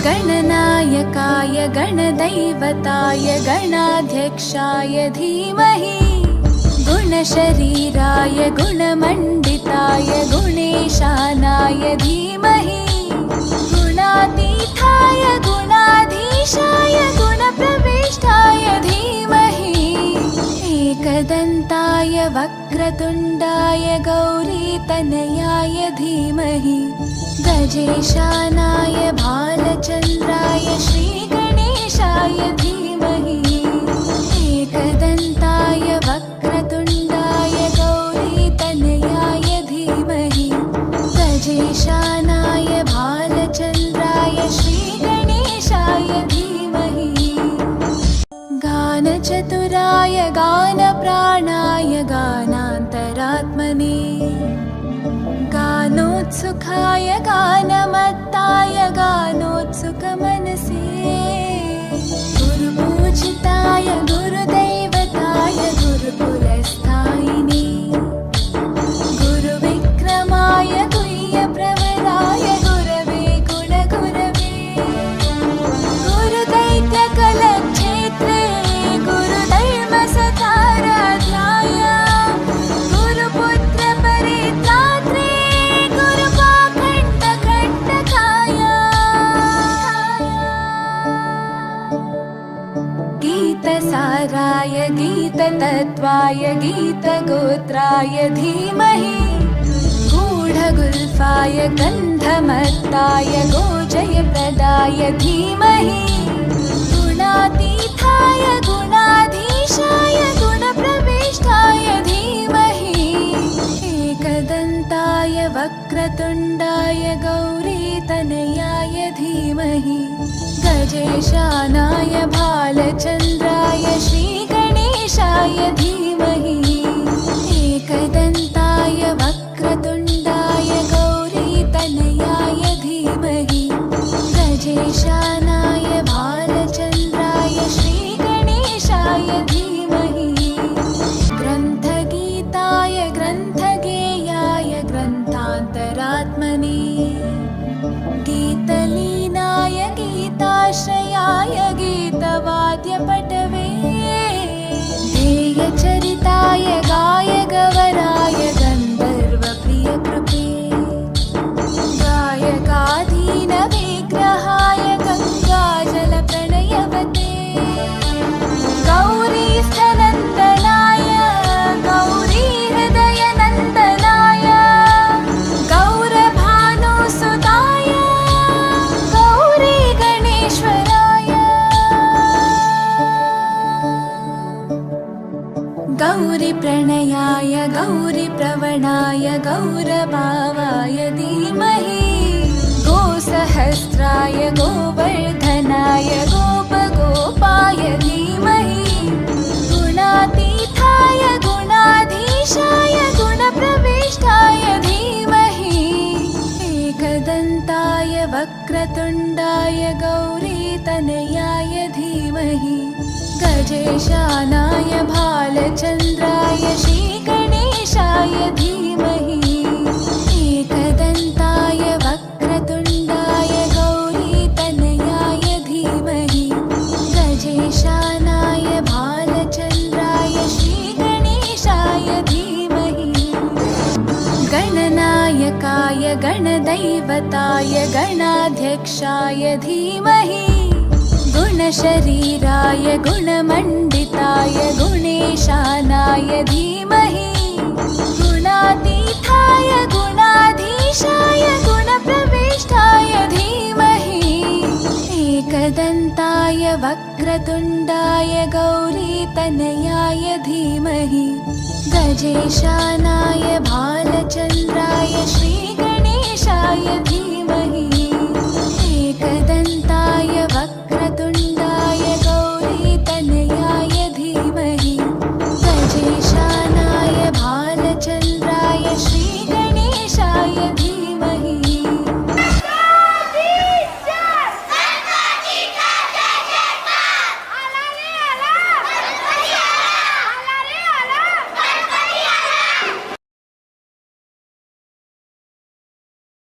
गणनायकाय गणदैवताय गणाध्यक्षाय धीमहि गुणशरीराय गुणमण्डिताय गुणेशानाय धीमहि गुणातीताय गुणाधीशाय गुणप्रविष्टाय धीमहि एकदन्ताय वक्रतुण्डाय गौरीतनयाय धीमहि गजेशानाय भालचन्द्राय श्रीगणेशाय धीमहि एकदन्ताय वक्रतुण्डाय गौरीतनयाय धीमहि गजेशानाय भालचन्द्राय श्रीगणेशाय धीमहि गानचतुराय गानप्राणाय गानान्तरात्मने गानोत्सुकाय गानमत्ताय गानोत्सुकमनसे गुरुपूजिताय गुरुदैवताय गुरुकुलस्थायिने गुरुविक्रमाय गुह्यप्रवराय गुरवे गुणगुरवे गुरुदैत्यकलक्षेत्रे गुरुधर्मसताराध्याय गुरुपुत्रपरित्रात्रे गीतसाराय गीततत्त्वाय गीतगोत्राय धीमहि गूढगुल्फाय गन्धमत्ताय गोजयप्रदाय धीमहि गुणातीताय गुणाधीशाय गुणप्रविष्टाय धीमहि एकदन्ताय वक्रतुण्डाय गौरीतनयाय धीमहि गजेशानाय भालचन्द्राय श्रीगणेशाय धीमहि एकदन्ताय वक्रतुण्डाय गौरीतनयाय धीमहि गजेशानाय भालचन्द्राय श्रीगणेशाय धीमहि ग्रन्थगीताय ग्रन्थगेयाय ग्रन्थान्तरात्मने गीतलीनाय गीताश्रयाय गीतवाद्यपटवे ध्येयचरिताय गायगवराय गन्धर्वप्रियकृपे गायकाधीनविग्रहाय गङ्गाजलप्रणयवते गौरीस्थनन्दनाय गौरीहृदयनन्दनाय गौरभानुसुताय गौरीगणेश्वराय गौरीप्रणयाय गौरीप्रवणाय गौरभावाय धीमहि गोसहस्राय गोवर्धनाय गोपगोपाय धीमहि गुणातीताय गुणाधीशाय गुणप्रविष्टाय धीमहि एकदन्ताय वक्रतुण्डाय गौरीतनयाय धीमहि गजेशानाय भालचन्द्राय श्रीगणेशाय धीमहि एकदन्ताय वक्रतुण्डाय गौरीतनयाय धीमहि गजेशानाय भालचन्द्राय श्रीगणेशाय धीमहि गणनायकाय गणदैवताय गणाध्यक्षाय धीमहि गुणशरीराय गुणमण्डिताय गुणेशानाय धीमहि गुणातीताय गुणाधीशाय गुणप्रविष्टाय धीमहि एकदन्ताय वक्रतुण्डाय गौरीतनयाय धीमहि गजेशानाय भालचन्द्राय श्रीगणेशाय धीमहि